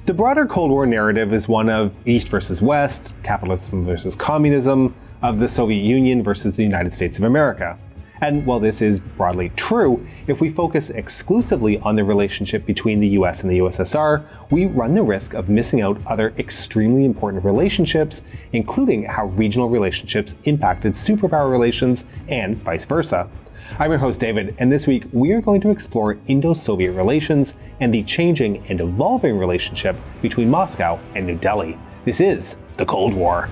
The broader Cold War narrative is one of East versus West, capitalism versus communism, of the Soviet Union versus the United States of America. And while this is broadly true, if we focus exclusively on the relationship between the US and the USSR, we run the risk of missing out other extremely important relationships, including how regional relationships impacted superpower relations and vice versa. I'm your host David, and this week we are going to explore Indo-Soviet relations and the changing and evolving relationship between Moscow and New Delhi. This is the Cold War.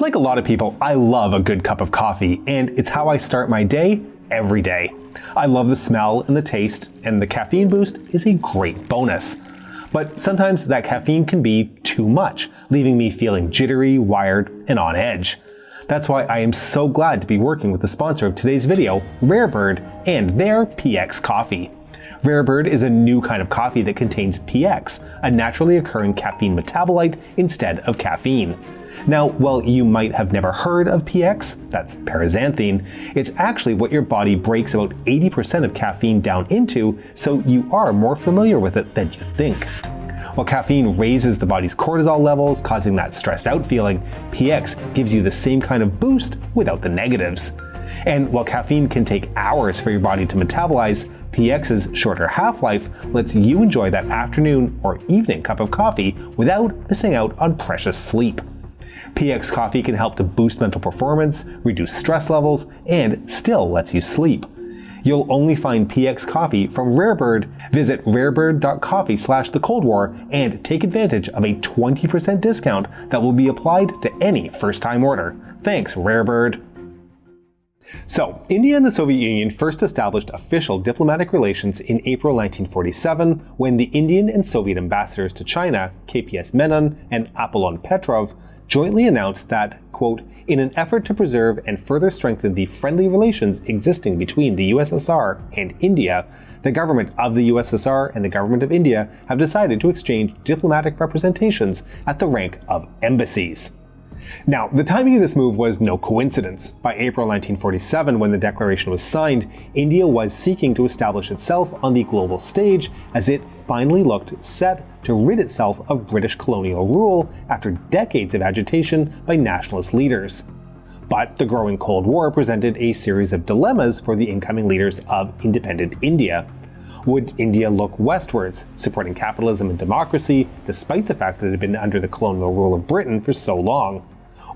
Like a lot of people, I love a good cup of coffee, and it's how I start my day every day. I love the smell and the taste, and the caffeine boost is a great bonus. But sometimes that caffeine can be too much, leaving me feeling jittery, wired, and on edge. That's why I am so glad to be working with the sponsor of today's video, Rarebird, and their PX coffee. Rarebird is a new kind of coffee that contains PX, a naturally occurring caffeine metabolite, instead of caffeine. Now, while you might have never heard of PX, that's paraxanthine, it's actually what your body breaks about 80% of caffeine down into, so you are more familiar with it than you think. While caffeine raises the body's cortisol levels, causing that stressed out feeling, PX gives you the same kind of boost without the negatives. And while caffeine can take hours for your body to metabolize, PX's shorter half-life lets you enjoy that afternoon or evening cup of coffee without missing out on precious sleep. PX coffee can help to boost mental performance, reduce stress levels, and still lets you sleep. You'll only find PX coffee from Rarebird. Visit rarebird.coffee/thecoldwar and take advantage of a 20% discount that will be applied to any first-time order. Thanks, Rarebird. So, India and the Soviet Union first established official diplomatic relations in April 1947 when the Indian and Soviet ambassadors to China, KPS Menon and Apollon Petrov, jointly announced that, quote, in an effort to preserve and further strengthen the friendly relations existing between the USSR and India, the government of the USSR and the government of India have decided to exchange diplomatic representations at the rank of embassies. Now, the timing of this move was no coincidence. By April 1947, when the declaration was signed, India was seeking to establish itself on the global stage as it finally looked set to rid itself of British colonial rule after decades of agitation by nationalist leaders. But the growing Cold War presented a series of dilemmas for the incoming leaders of independent India. Would India look westwards, supporting capitalism and democracy, despite the fact that it had been under the colonial rule of Britain for so long?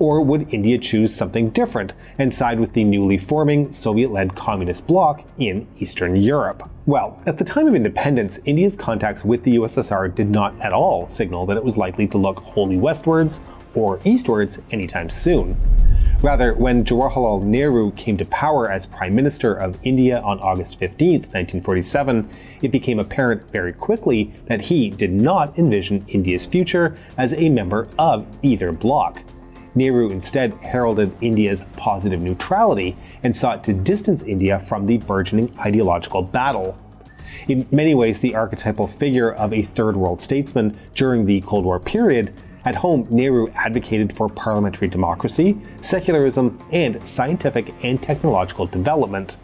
Or would India choose something different and side with the newly forming Soviet-led communist bloc in Eastern Europe? Well, at the time of independence, India's contacts with the USSR did not at all signal that it was likely to look wholly westwards or eastwards anytime soon. Rather, when Jawaharlal Nehru came to power as Prime Minister of India on August 15, 1947, it became apparent very quickly that he did not envision India's future as a member of either bloc. Nehru instead heralded India's positive neutrality and sought to distance India from the burgeoning ideological battle. In many ways, the archetypal figure of a third world statesman during the Cold War period, at home, Nehru advocated for parliamentary democracy, secularism, and scientific and technological development.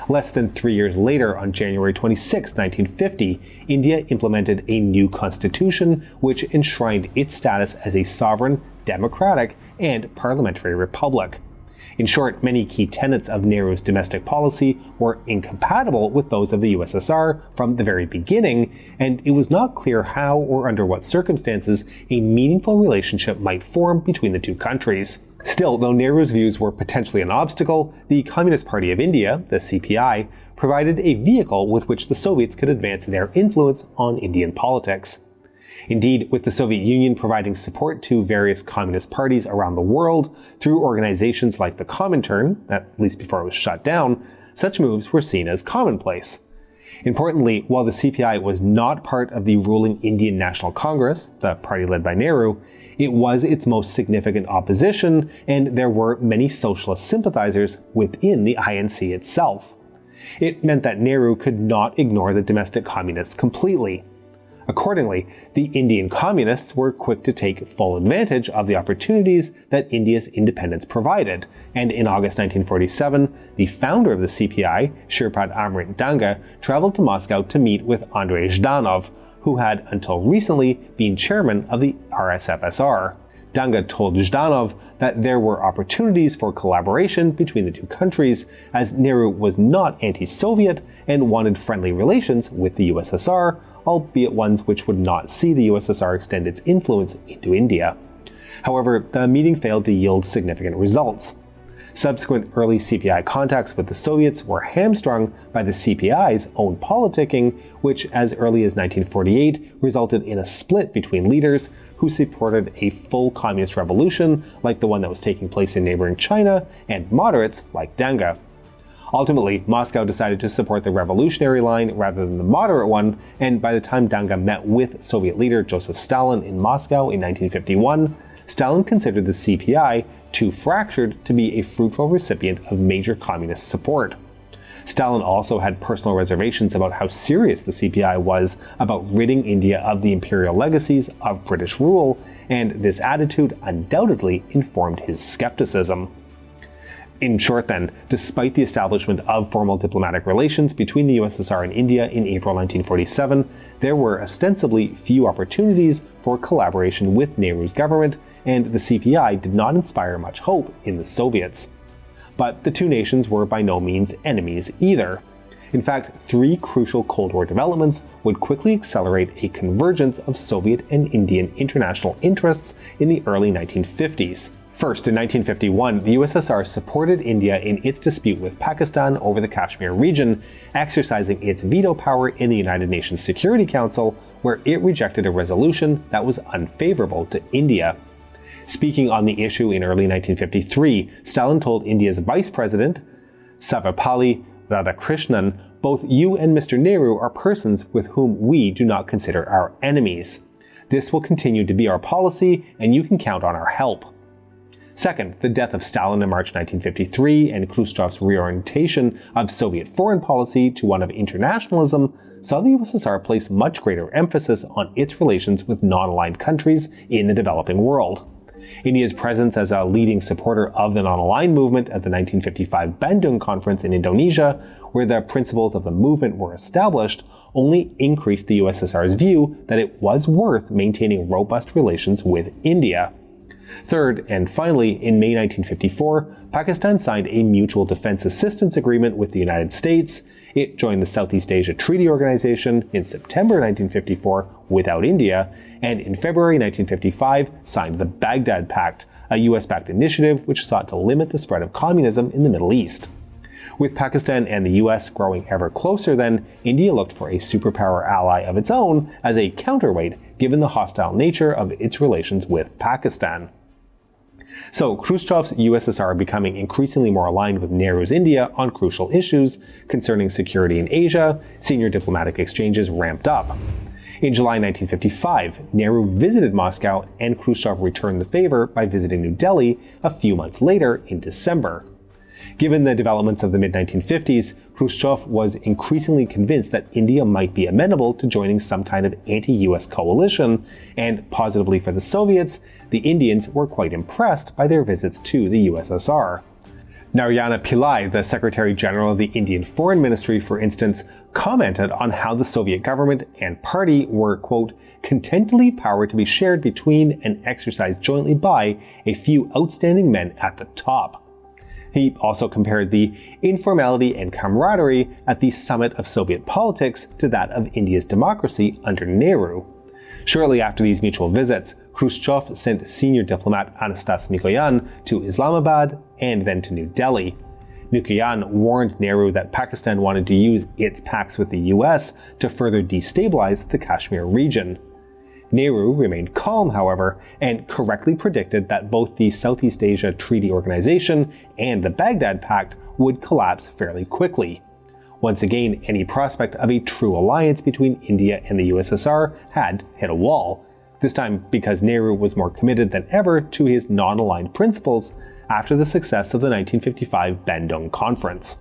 Less than 3 years later, on January 26, 1950, India implemented a new constitution which enshrined its status as a sovereign, democratic, and parliamentary republic. In short, many key tenets of Nehru's domestic policy were incompatible with those of the USSR from the very beginning, and it was not clear how or under what circumstances a meaningful relationship might form between the two countries. Still, though Nehru's views were potentially an obstacle, the Communist Party of India, the CPI, provided a vehicle with which the Soviets could advance their influence on Indian politics. Indeed, with the Soviet Union providing support to various communist parties around the world through organizations like the Comintern, at least before it was shut down, such moves were seen as commonplace. Importantly, while the CPI was not part of the ruling Indian National Congress, the party led by Nehru, it was its most significant opposition, and there were many socialist sympathizers within the INC itself. It meant that Nehru could not ignore the domestic communists completely. Accordingly, the Indian communists were quick to take full advantage of the opportunities that India's independence provided, and in August 1947, the founder of the CPI, Shripad Amrit Danga, traveled to Moscow to meet with Andrei Zhdanov, who had until recently been chairman of the RSFSR. Danga told Zhdanov that there were opportunities for collaboration between the two countries, as Nehru was not anti-Soviet and wanted friendly relations with the USSR, albeit ones which would not see the USSR extend its influence into India. However, the meeting failed to yield significant results. Subsequent early CPI contacts with the Soviets were hamstrung by the CPI's own politicking, which as early as 1948 resulted in a split between leaders who supported a full communist revolution like the one that was taking place in neighboring China, and moderates like Danga. Ultimately, Moscow decided to support the revolutionary line rather than the moderate one, and by the time Danga met with Soviet leader Joseph Stalin in Moscow in 1951, Stalin considered the CPI too fractured to be a fruitful recipient of major communist support. Stalin also had personal reservations about how serious the CPI was about ridding India of the imperial legacies of British rule, and this attitude undoubtedly informed his skepticism. In short then, despite the establishment of formal diplomatic relations between the USSR and India in April 1947, there were ostensibly few opportunities for collaboration with Nehru's government, and the CPI did not inspire much hope in the Soviets. But the two nations were by no means enemies either. In fact, three crucial Cold War developments would quickly accelerate a convergence of Soviet and Indian international interests in the early 1950s. First, in 1951, the USSR supported India in its dispute with Pakistan over the Kashmir region, exercising its veto power in the United Nations Security Council, where it rejected a resolution that was unfavorable to India. Speaking on the issue in early 1953, Stalin told India's Vice President, Sarvepalli Radhakrishnan, "Both you and Mr. Nehru are persons with whom we do not consider our enemies. This will continue to be our policy, and you can count on our help." Second, the death of Stalin in March 1953 and Khrushchev's reorientation of Soviet foreign policy to one of internationalism saw the USSR place much greater emphasis on its relations with non-aligned countries in the developing world. India's presence as a leading supporter of the non-aligned movement at the 1955 Bandung Conference in Indonesia, where the principles of the movement were established, only increased the USSR's view that it was worth maintaining robust relations with India. Third, and finally, in May 1954, Pakistan signed a mutual defense assistance agreement with the United States. It joined the Southeast Asia Treaty Organization in September 1954 without India, and in February 1955 signed the Baghdad Pact, a US-backed initiative which sought to limit the spread of communism in the Middle East. With Pakistan and the US growing ever closer then, India looked for a superpower ally of its own as a counterweight given the hostile nature of its relations with Pakistan. So, Khrushchev's USSR becoming increasingly more aligned with Nehru's India on crucial issues concerning security in Asia, senior diplomatic exchanges ramped up. In July 1955, Nehru visited Moscow and Khrushchev returned the favor by visiting New Delhi a few months later in December. Given the developments of the mid-1950s, Khrushchev was increasingly convinced that India might be amenable to joining some kind of anti-US coalition, and positively for the Soviets, the Indians were quite impressed by their visits to the USSR. Narayana Pillai, the Secretary General of the Indian Foreign Ministry, for instance, commented on how the Soviet government and party were, quote, content to leave power to be shared between and exercised jointly by a few outstanding men at the top. He also compared the informality and camaraderie at the summit of Soviet politics to that of India's democracy under Nehru. Shortly after these mutual visits, Khrushchev sent senior diplomat Anastas Mikoyan to Islamabad and then to New Delhi. Mikoyan warned Nehru that Pakistan wanted to use its pacts with the US to further destabilize the Kashmir region. Nehru remained calm, however, and correctly predicted that both the Southeast Asia Treaty Organization and the Baghdad Pact would collapse fairly quickly. Once again, any prospect of a true alliance between India and the USSR had hit a wall, this time because Nehru was more committed than ever to his non-aligned principles after the success of the 1955 Bandung Conference.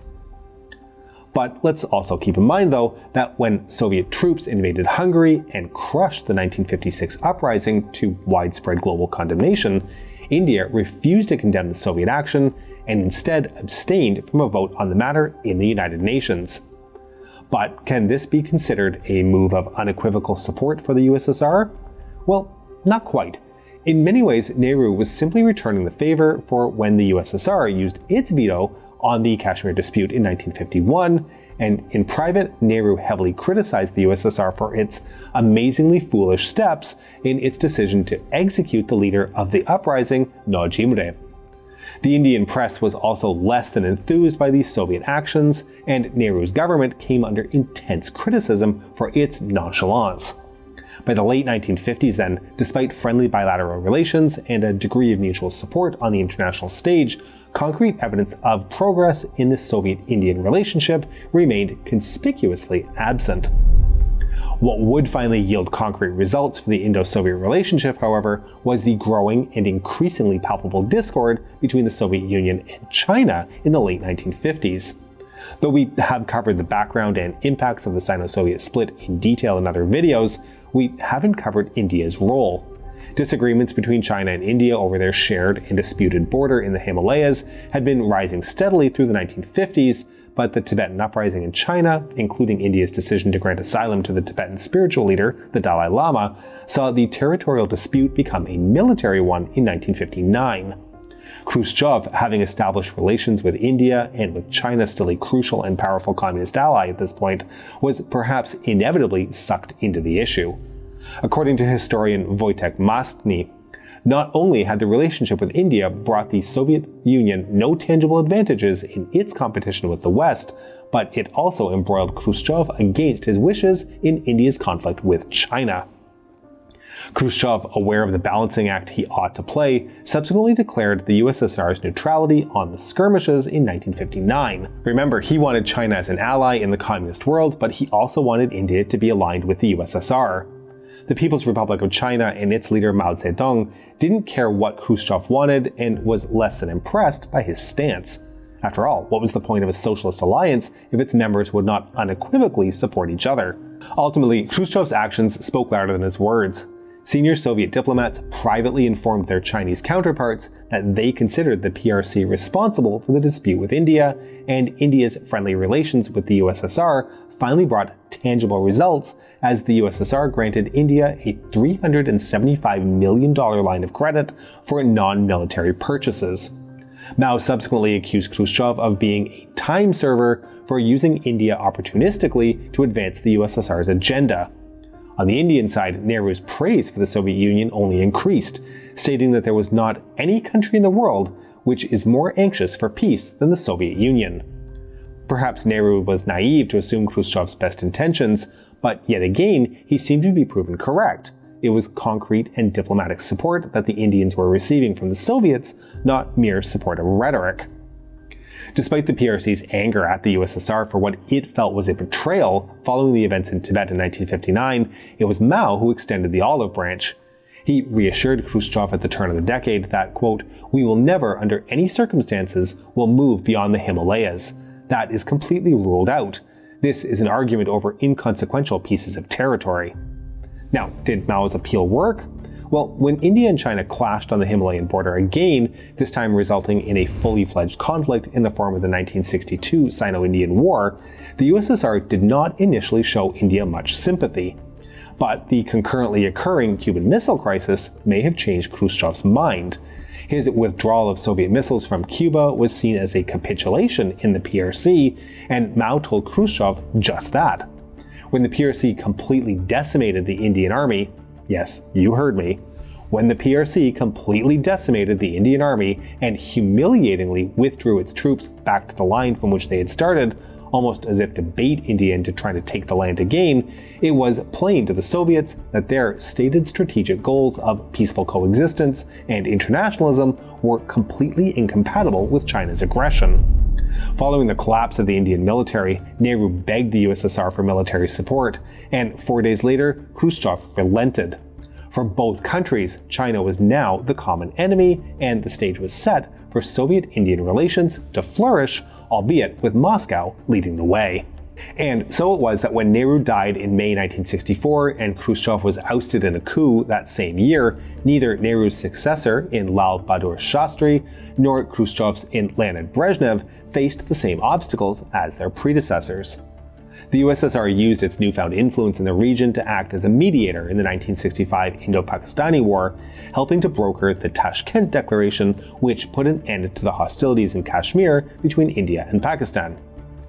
But let's also keep in mind, though, that when Soviet troops invaded Hungary and crushed the 1956 uprising to widespread global condemnation, India refused to condemn the Soviet action and instead abstained from a vote on the matter in the United Nations. But can this be considered a move of unequivocal support for the USSR? Well, not quite. In many ways, Nehru was simply returning the favor for when the USSR used its veto on the Kashmir dispute in 1951, and in private, Nehru heavily criticized the USSR for its amazingly foolish steps in its decision to execute the leader of the uprising, Mukerjee. The Indian press was also less than enthused by these Soviet actions, and Nehru's government came under intense criticism for its nonchalance. By the late 1950s then, despite friendly bilateral relations and a degree of mutual support on the international stage, concrete evidence of progress in the Soviet-Indian relationship remained conspicuously absent. What would finally yield concrete results for the Indo-Soviet relationship, however, was the growing and increasingly palpable discord between the Soviet Union and China in the late 1950s. Though we have covered the background and impacts of the Sino-Soviet split in detail in other videos, we haven't covered India's role. Disagreements between China and India over their shared and disputed border in the Himalayas had been rising steadily through the 1950s, but the Tibetan uprising in China, including India's decision to grant asylum to the Tibetan spiritual leader, the Dalai Lama, saw the territorial dispute become a military one in 1959. Khrushchev, having established relations with India and with China still a crucial and powerful communist ally at this point, was perhaps inevitably sucked into the issue. According to historian Vojtech Mastny, not only had the relationship with India brought the Soviet Union no tangible advantages in its competition with the West, but it also embroiled Khrushchev against his wishes in India's conflict with China. Khrushchev, aware of the balancing act he ought to play, subsequently declared the USSR's neutrality on the skirmishes in 1959. Remember, he wanted China as an ally in the communist world, but he also wanted India to be aligned with the USSR. The People's Republic of China and its leader Mao Zedong didn't care what Khrushchev wanted and was less than impressed by his stance. After all, what was the point of a socialist alliance if its members would not unequivocally support each other? Ultimately, Khrushchev's actions spoke louder than his words. Senior Soviet diplomats privately informed their Chinese counterparts that they considered the PRC responsible for the dispute with India, and India's friendly relations with the USSR finally brought tangible results as the USSR granted India a $375 million line of credit for non-military purchases. Mao subsequently accused Khrushchev of being a time server for using India opportunistically to advance the USSR's agenda. On the Indian side, Nehru's praise for the Soviet Union only increased, stating that there was not any country in the world which is more anxious for peace than the Soviet Union. Perhaps Nehru was naive to assume Khrushchev's best intentions, but yet again, he seemed to be proven correct. It was concrete and diplomatic support that the Indians were receiving from the Soviets, not mere supportive rhetoric. Despite the PRC's anger at the USSR for what it felt was a betrayal following the events in Tibet in 1959, it was Mao who extended the olive branch. He reassured Khrushchev at the turn of the decade that, quote, "We will never, under any circumstances, will move beyond the Himalayas. That is completely ruled out. This is an argument over inconsequential pieces of territory." Now, did Mao's appeal work? Well, when India and China clashed on the Himalayan border again, this time resulting in a fully fledged conflict in the form of the 1962 Sino-Indian War, the USSR did not initially show India much sympathy. But the concurrently occurring Cuban Missile Crisis may have changed Khrushchev's mind. His withdrawal of Soviet missiles from Cuba was seen as a capitulation in the PRC, and Mao told Khrushchev just that. When the PRC completely decimated the Indian army, yes, you heard me, when the PRC completely decimated the Indian army and humiliatingly withdrew its troops back to the line from which they had started, almost as if to bait India into trying to take the land again, it was plain to the Soviets that their stated strategic goals of peaceful coexistence and internationalism were completely incompatible with China's aggression. Following the collapse of the Indian military, Nehru begged the USSR for military support, and 4 days later, Khrushchev relented. For both countries, China was now the common enemy, and the stage was set for Soviet-Indian relations to flourish, albeit with Moscow leading the way. And so it was that when Nehru died in May 1964 and Khrushchev was ousted in a coup that same year, neither Nehru's successor in Lal Bahadur Shastri nor Khrushchev's in Leonid Brezhnev faced the same obstacles as their predecessors. The USSR used its newfound influence in the region to act as a mediator in the 1965 Indo-Pakistani War, helping to broker the Tashkent Declaration, which put an end to the hostilities in Kashmir between India and Pakistan.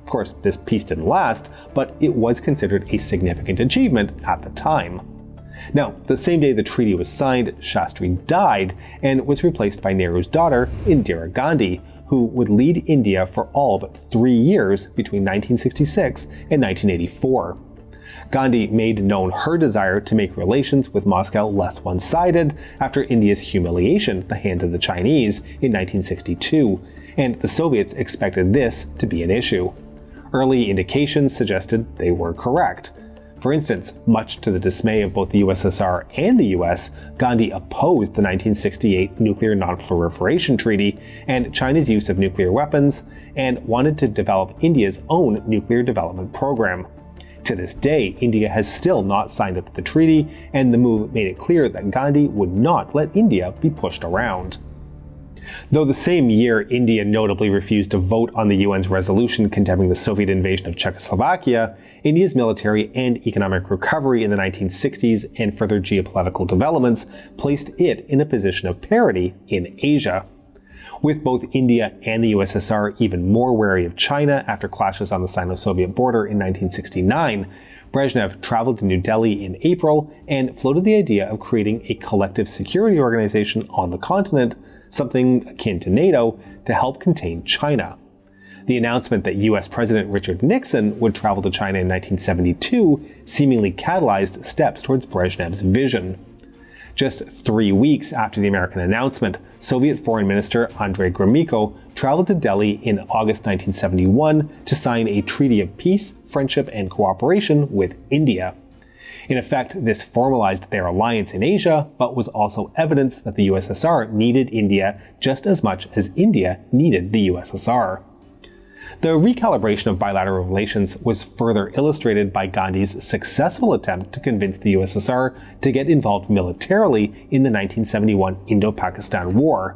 Of course, this peace didn't last, but it was considered a significant achievement at the time. Now, the same day the treaty was signed, Shastri died and was replaced by Nehru's daughter, Indira Gandhi, who would lead India for all but 3 years between 1966 and 1984. Gandhi made known her desire to make relations with Moscow less one-sided after India's humiliation at the hands of the Chinese in 1962, and the Soviets expected this to be an issue. Early indications suggested they were correct. For instance, much to the dismay of both the USSR and the US, Gandhi opposed the 1968 Nuclear Non-Proliferation Treaty and China's use of nuclear weapons, and wanted to develop India's own nuclear development program. To this day, India has still not signed up to the treaty, and the move made it clear that Gandhi would not let India be pushed around. Though the same year India notably refused to vote on the UN's resolution condemning the Soviet invasion of Czechoslovakia, India's military and economic recovery in the 1960s and further geopolitical developments placed it in a position of parity in Asia. With both India and the USSR even more wary of China after clashes on the Sino-Soviet border in 1969, Brezhnev traveled to New Delhi in April and floated the idea of creating a collective security organization on the continent, something akin to NATO, to help contain China. The announcement that US President Richard Nixon would travel to China in 1972 seemingly catalyzed steps towards Brezhnev's vision. Just 3 weeks after the American announcement, Soviet Foreign Minister Andrei Gromyko traveled to Delhi in August 1971 to sign a treaty of peace, friendship, and cooperation with India. In effect, this formalized their alliance in Asia, but was also evidence that the USSR needed India just as much as India needed the USSR. The recalibration of bilateral relations was further illustrated by Gandhi's successful attempt to convince the USSR to get involved militarily in the 1971 Indo-Pakistan War.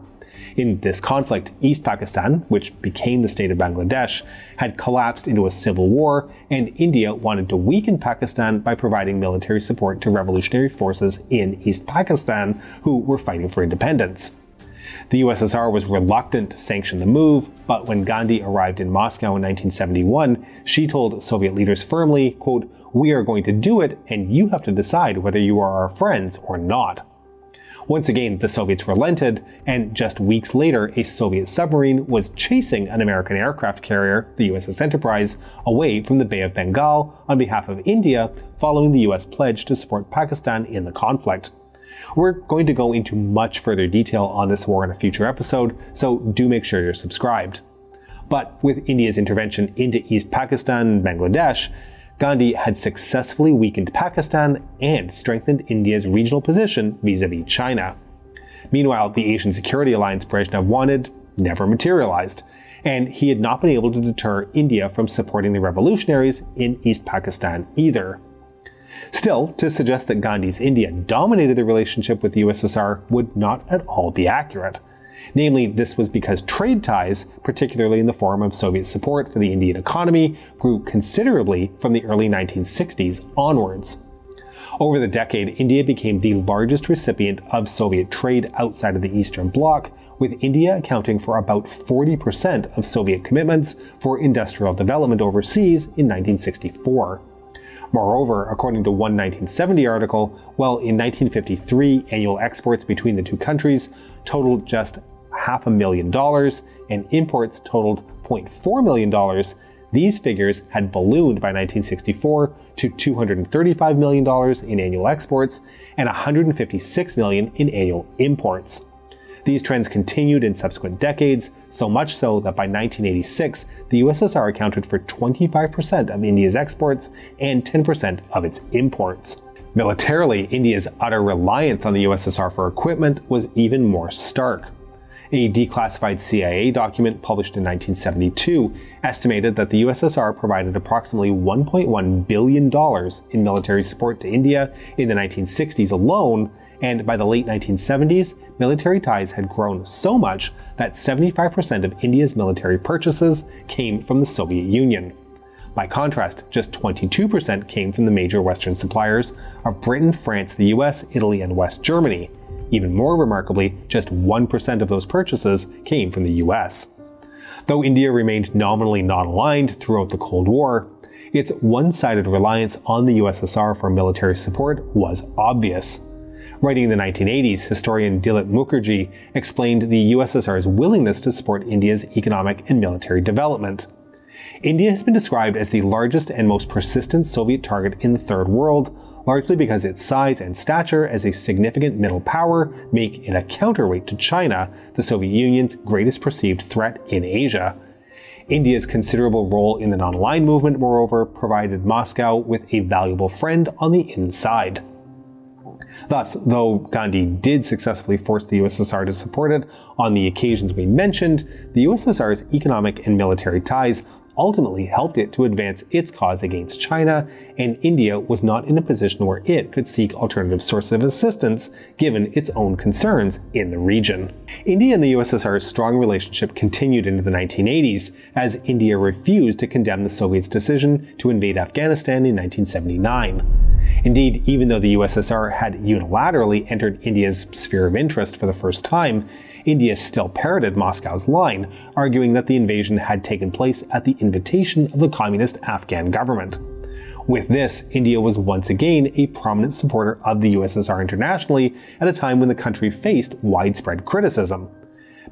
In this conflict, East Pakistan, which became the state of Bangladesh, had collapsed into a civil war, and India wanted to weaken Pakistan by providing military support to revolutionary forces in East Pakistan who were fighting for independence. The USSR was reluctant to sanction the move, but when Gandhi arrived in Moscow in 1971, she told Soviet leaders firmly, quote, "We are going to do it, and you have to decide whether you are our friends or not." Once again, the Soviets relented, and just weeks later, a Soviet submarine was chasing an American aircraft carrier, the USS Enterprise, away from the Bay of Bengal on behalf of India, following the US pledge to support Pakistan in the conflict. We're going to go into much further detail on this war in a future episode, so do make sure you're subscribed. But with India's intervention into East Pakistan and Bangladesh, Gandhi had successfully weakened Pakistan and strengthened India's regional position vis-à-vis China. Meanwhile, the Asian security alliance Brezhnev wanted never materialized, and he had not been able to deter India from supporting the revolutionaries in East Pakistan either. Still, to suggest that Gandhi's India dominated the relationship with the USSR would not at all be accurate. Namely, this was because trade ties, particularly in the form of Soviet support for the Indian economy, grew considerably from the early 1960s onwards. Over the decade, India became the largest recipient of Soviet trade outside of the Eastern Bloc, with India accounting for about 40% of Soviet commitments for industrial development overseas in 1964. Moreover, according to one 1970 article, while in 1953 annual exports between the two countries totaled just $500,000 and imports totaled $0.4 million, these figures had ballooned by 1964 to $235 million in annual exports and $156 million in annual imports. These trends continued in subsequent decades, so much so that by 1986, the USSR accounted for 25% of India's exports and 10% of its imports. Militarily, India's utter reliance on the USSR for equipment was even more stark. A declassified CIA document published in 1972 estimated that the USSR provided approximately $1.1 billion in military support to India in the 1960s alone, and by the late 1970s, military ties had grown so much that 75% of India's military purchases came from the Soviet Union. By contrast, just 22% came from the major Western suppliers of Britain, France, the US, Italy, and West Germany. Even more remarkably, just 1% of those purchases came from the US. Though India remained nominally non-aligned throughout the Cold War, its one-sided reliance on the USSR for military support was obvious. Writing in the 1980s, historian Dilip Mukerjee explained the USSR's willingness to support India's economic and military development. India has been described as the largest and most persistent Soviet target in the Third World, largely because its size and stature as a significant middle power make it a counterweight to China, the Soviet Union's greatest perceived threat in Asia. India's considerable role in the non-aligned movement, moreover, provided Moscow with a valuable friend on the inside. Thus, though Gandhi did successfully force the USSR to support it on the occasions we mentioned, the USSR's economic and military ties ultimately helped it to advance its cause against China, and India was not in a position where it could seek alternative sources of assistance given its own concerns in the region. India and the USSR's strong relationship continued into the 1980s, as India refused to condemn the Soviets' decision to invade Afghanistan in 1979. Indeed, even though the USSR had unilaterally entered India's sphere of interest for the first time, India still parroted Moscow's line, arguing that the invasion had taken place at the invitation of the communist Afghan government. With this, India was once again a prominent supporter of the USSR internationally at a time when the country faced widespread criticism.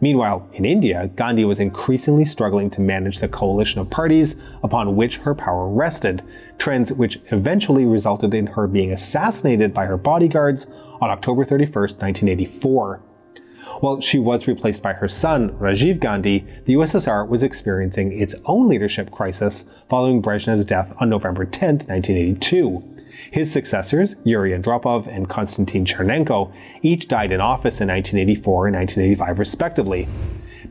Meanwhile, in India, Gandhi was increasingly struggling to manage the coalition of parties upon which her power rested, trends which eventually resulted in her being assassinated by her bodyguards on October 31, 1984. While she was replaced by her son, Rajiv Gandhi, the USSR was experiencing its own leadership crisis following Brezhnev's death on November 10, 1982. His successors, Yuri Andropov and Konstantin Chernenko, each died in office in 1984 and 1985 respectively.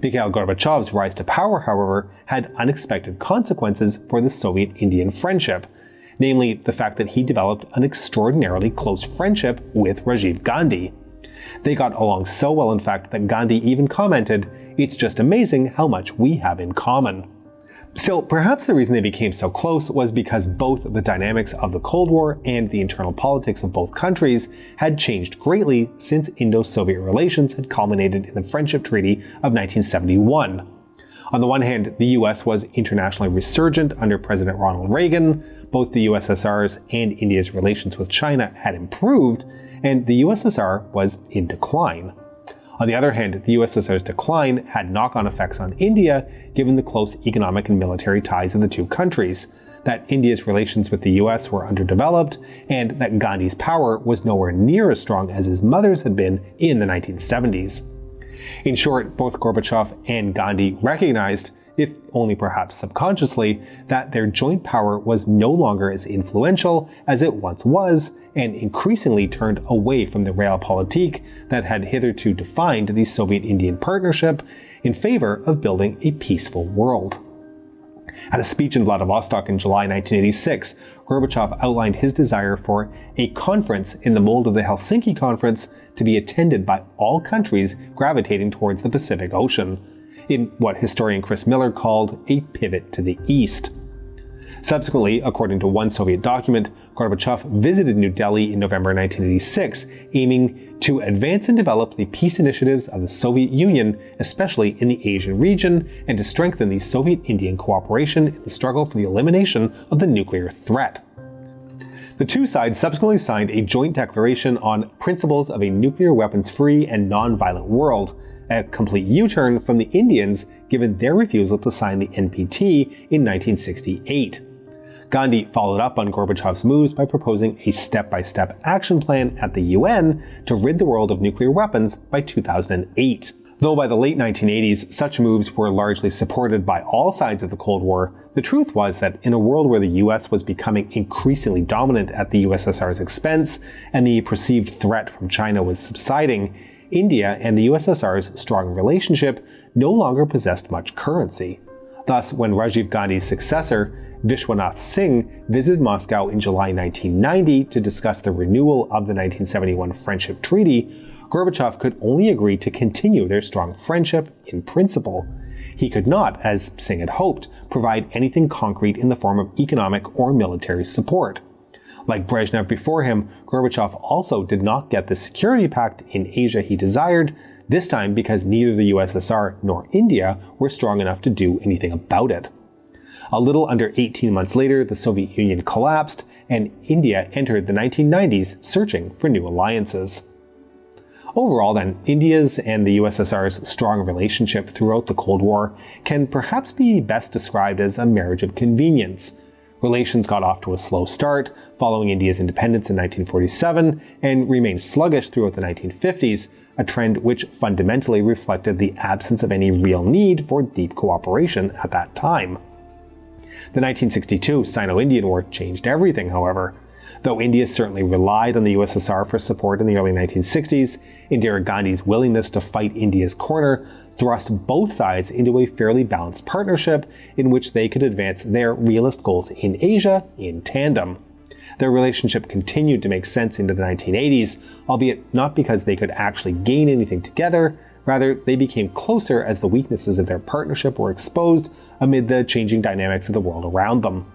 Mikhail Gorbachev's rise to power, however, had unexpected consequences for the Soviet-Indian friendship, namely the fact that he developed an extraordinarily close friendship with Rajiv Gandhi. They got along so well, in fact, that Gandhi even commented, "It's just amazing how much we have in common." Still, perhaps the reason they became so close was because both the dynamics of the Cold War and the internal politics of both countries had changed greatly since Indo-Soviet relations had culminated in the Friendship Treaty of 1971. On the one hand, the US was internationally resurgent under President Ronald Reagan, both the USSR's and India's relations with China had improved, and the USSR was in decline. On the other hand, the USSR's decline had knock-on effects on India, given the close economic and military ties of the two countries, that India's relations with the US were underdeveloped, and that Gandhi's power was nowhere near as strong as his mother's had been in the 1970s. In short, both Gorbachev and Gandhi recognized, if only perhaps subconsciously, that their joint power was no longer as influential as it once was, and increasingly turned away from the realpolitik that had hitherto defined the Soviet-Indian partnership in favor of building a peaceful world. At a speech in Vladivostok in July 1986, Gorbachev outlined his desire for a conference in the mold of the Helsinki Conference to be attended by all countries gravitating towards the Pacific Ocean, in what historian Chris Miller called a pivot to the east. Subsequently, according to one Soviet document, Gorbachev visited New Delhi in November 1986, aiming to advance and develop the peace initiatives of the Soviet Union, especially in the Asian region, and to strengthen the Soviet-Indian cooperation in the struggle for the elimination of the nuclear threat. The two sides subsequently signed a joint declaration on principles of a nuclear weapons-free and non-violent world, a complete U-turn from the Indians given their refusal to sign the NPT in 1968. Gandhi followed up on Gorbachev's moves by proposing a step-by-step action plan at the UN to rid the world of nuclear weapons by 2008. Though by the late 1980s, such moves were largely supported by all sides of the Cold War, the truth was that in a world where the US was becoming increasingly dominant at the USSR's expense and the perceived threat from China was subsiding, India and the USSR's strong relationship no longer possessed much currency. Thus, when Rajiv Gandhi's successor, Vishwanath Singh, visited Moscow in July 1990 to discuss the renewal of the 1971 Friendship Treaty, Gorbachev could only agree to continue their strong friendship in principle. He could not, as Singh had hoped, provide anything concrete in the form of economic or military support. Like Brezhnev before him, Gorbachev also did not get the security pact in Asia he desired, this time because neither the USSR nor India were strong enough to do anything about it. A little under 18 months later, the Soviet Union collapsed, and India entered the 1990s searching for new alliances. Overall then, India's and the USSR's strong relationship throughout the Cold War can perhaps be best described as a marriage of convenience. Relations got off to a slow start following India's independence in 1947 and remained sluggish throughout the 1950s, a trend which fundamentally reflected the absence of any real need for deep cooperation at that time. The 1962 Sino-Indian War changed everything, however. Though India certainly relied on the USSR for support in the early 1960s, Indira Gandhi's willingness to fight India's corner thrust both sides into a fairly balanced partnership in which they could advance their realist goals in Asia in tandem. Their relationship continued to make sense into the 1980s, albeit not because they could actually gain anything together. Rather, they became closer as the weaknesses of their partnership were exposed amid the changing dynamics of the world around them.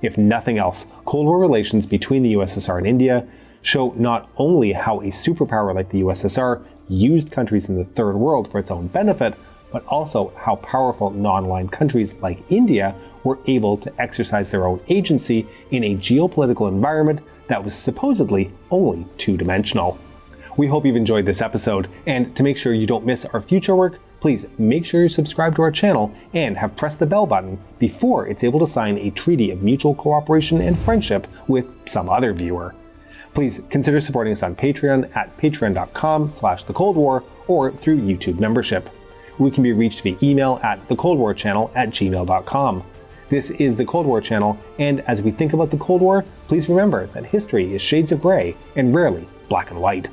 If nothing else, Cold War relations between the USSR and India show not only how a superpower like the USSR used countries in the Third World for its own benefit, but also how powerful non-aligned countries like India were able to exercise their own agency in a geopolitical environment that was supposedly only two-dimensional. We hope you've enjoyed this episode, and to make sure you don't miss our future work, please make sure you subscribe to our channel and have pressed the bell button before it's able to sign a treaty of mutual cooperation and friendship with some other viewer. Please consider supporting us on Patreon at patreon.com/thecoldwar or through YouTube membership. We can be reached via email at thecoldwarchannel@gmail.com. This is the Cold War Channel, and as we think about the Cold War, please remember that history is shades of gray and rarely black and white.